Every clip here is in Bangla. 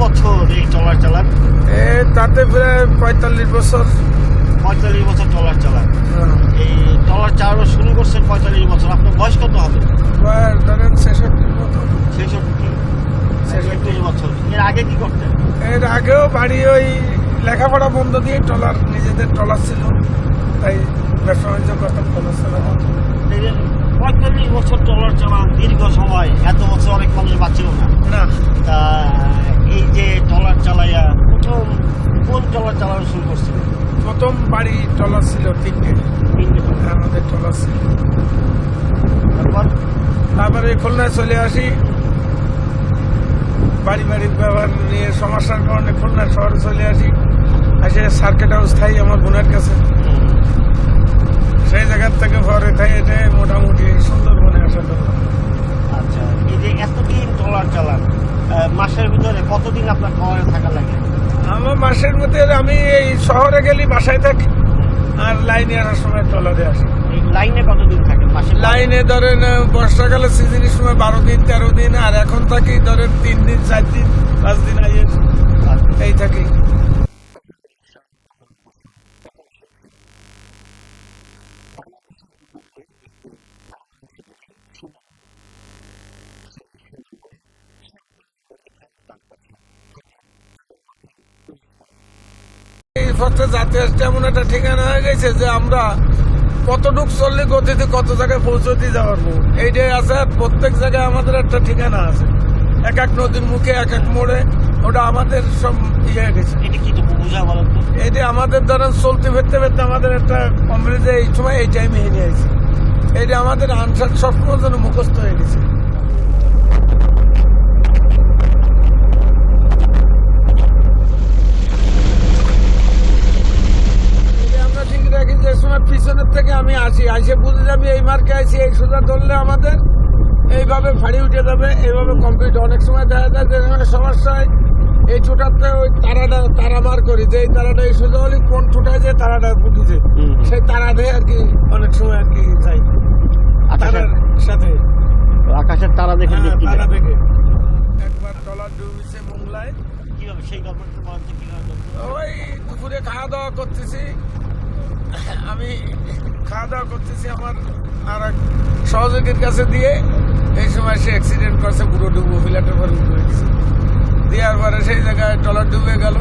বছর এই ট্রলার চালান? তাতে প্রায় 45 বছর। 45 বছর ট্রলার চালান। এই ট্রলার চালানো শুরু করছেন 45 বছর। আপনার বয়স কত হবে? ধরেন 66 মতো। 66 বছর। এর আগে কি করতেন? এর আগেও বাড়ি ওই লেখাপড়া বন্ধ দিয়ে ট্রলার, নিজেদের ট্রলার ছিল, তাই ব্যবসা বাণিজ্য করতাম ট্রলার চালাতাম। 45 বছর ট্রলার চালান, দীর্ঘ সময়। এত বছর অনেক মানুষ বাঁচছিল না। তা এই যে ট্রলার চালাইয়া প্রথম কোন ট্রলার চালানো শুরু করছিল? প্রথম বাড়ি ট্রলার ছিল তিনটে, আমাদের ট্রলার ছিল। তারপরে খুলনায় চলে আসি, পারিবারিক ব্যবহার নিয়ে সমস্যার কারণে খুলনা শহরে চলে আসি। আসে সার্কিট হাউস থাই আমার বোনের কাছে, সেই জায়গার থেকে পরে থাই এটা মোটামুটি সুন্দরবনে আসা। আচ্ছা, এই যে এতদিন ট্রলার চালান, মাসের ভিতরে কতদিন আপনার ট্রলারে থাকা লাগে? আমার মাসের মধ্যে আমি এই শহরে গেলি বাসায় থাকি, আর লাইনে আসার সময় ট্রলারে আসি। এই লাইনে কতদিন থাকে মাসে? লাইনে ধরেন বর্ষাকালে সিজনের সময় 12 দিন 13 দিন, আর এখন থাকি ধরেন 3 দিন 4 দিন 5 দিন আইয়ের এই থাকি। এই পথে যাতে এমন একটা ঠিকানা হয়ে গেছে যে আমরা কতটুক চললে গতিতে কত জায়গায় পৌঁছতে যাওয়ার, এইটাই আছে। প্রত্যেক জায়গায় আমাদের একটা ঠিকানা আছে, এক এক নদীর মুখে এক এক মোড়ে, ওটা আমাদের সব ইয়ে গেছে। এটা কি বোঝা বলেন তো? এইটা আমাদের ধরেন চলতে ফিরতে ফিরতে আমাদের একটা কমপ্লিট, এই সময় এই টাইমে নিয়ে আসছে। এইটা আমাদের আনসার সবসময় যেন মুখস্থ হয়ে গেছে। যে সময় পিছনের থেকে আমি আসি, আসে বুঝে যাবি এই মার্কে আসি, এই সোজা ধরলে আমাদের এইভাবে ফাড়ি উঠে যাবে, এইভাবে কমপ্লিট। অনেক সময় দেখা যায় যে সমস্যা হয় এই ছোটাতে ওই তারা মার করি, যে এই তারাটা এই সোজা হলে কোন ছোটায় যে তারাটা উঠেছে, সেই তারাটাই আর কি অনেক সময় আর কি যাই তারার সাথে, আকাশের তারা দেখে। তারা দেখে একবার ট্রলার ডুবেছে মোংলায়। কিভাবে সেই গল্পটা বলেন তো? কিভাবে? ওই দুপুরে খাওয়া দাওয়া করতেছি, আমি খাওয়া দাওয়া করতেছি আমার আর এক সহযোগীর কাছে দিয়ে, এই সময় সে অ্যাক্সিডেন্ট করছে, পুরো ডুবো ফ্ল্যাটের পরে উঠে গেছে। দেওয়ার পরে সেই জায়গায় ট্রলার ডুবে গেল।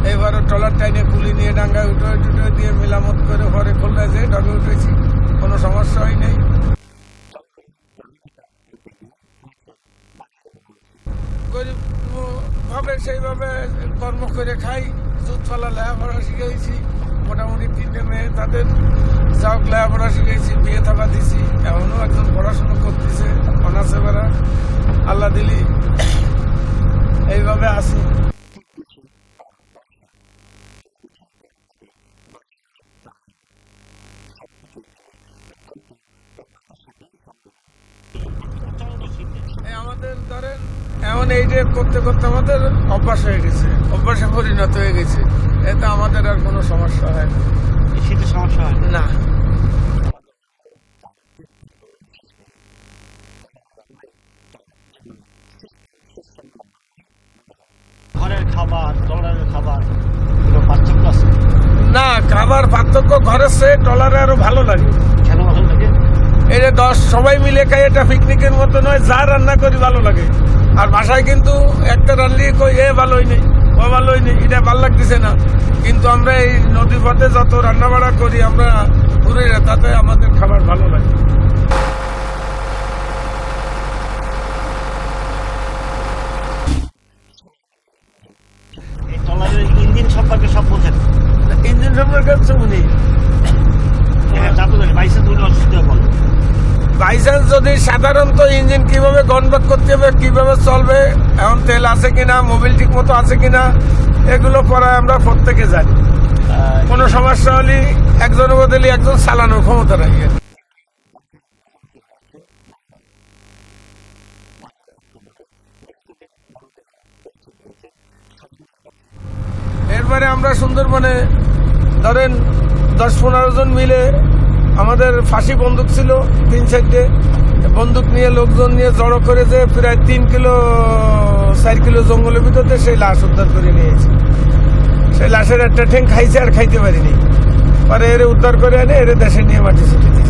এইবারে ট্রলার টাইনে কুলি নিয়ে ডাঙ্গায় উঠে দিয়ে মেলামত করে পরে খুলনা যেয়ে ডগে উঠেছি, কোনো সমস্যা হয় নাই। গরিব ভাবে সেইভাবে কর্ম করে খাই, দুধ ফালা লেখাপড়া শিখেছি। মোটামুটি 3টে মেয়ে, তাদের যাও লেখাপড়া শিখেছি, বিয়ে থাকা দিছি। এমনও একজন পড়াশুনো করতেছে অনার্সে বেড়া, আল্লাহ দিলি এইভাবে আছি। আমাদের ধরেন এমন এইটা করতে করতে আমাদের অভ্যাস হয়ে গেছে, অভ্যাসে পরিণত হয়ে গেছে। এতে আমাদের আর কোনো সমস্যা হয় না। শীতের সমস্যা হয় না। ঘরের খাবার ট্রলারের খাবার কোনো পার্থক্য আছে? না, খাবার পার্থক্য ঘরের চেয়ে ট্রলারে আরো ভালো লাগে। কেন ভালো লাগে? এটা 10 সবাই মিলে খাই, এটা পিকনিকের মতো নয়, যা রান্না করি ভালো লাগে। আর বাসায় কিন্তু একটা রান্না কই এ ভালোই নেই, ও ভালোই নেই, এটা ভালো লাগতেছে না। কিন্তু আমরা এই নদী পথে যত রান্না বাড়া করি আমরা ঘুরে, তাতে আমাদের খাবার ভালো লাগে। এই ট্রলারের ইঞ্জিন সম্পর্কে সব বোঝেন? ইঞ্জিন সম্পর্কে শুনি, বাইচান্স যদি সাধারণত ইঞ্জিন কিভাবে গনব্যাক করতে হবে, কিভাবে চলবে, এখন তেল আছে কিনা, মোবিল ঠিক মতো আছে কিনা, এগুলো পড়ায় আমরা প্রত্যেকে জানি। কোনো সমস্যা হলে একজনের বদলে একজন চালানোর ক্ষমতা রাখে। এরপরে আমরা সুন্দরবনে ধরেন 10-15 জন মিলে, আমাদের ফাঁসি বন্দুক ছিল 3 সাইডে, বন্দুক নিয়ে লোকজন নিয়ে জড়ো করে যে প্রায় 3 কিলো 4 কিলো জঙ্গলের ভিতরে সেই লাশ উদ্ধার করে নিয়েছি। সেই লাশের একটা ঠ্যাং খাইছে আর খাইতে পারিনি, পরে এর উদ্ধার করে এনে এর দেশে নিয়ে মাটি ছিটিয়েছি।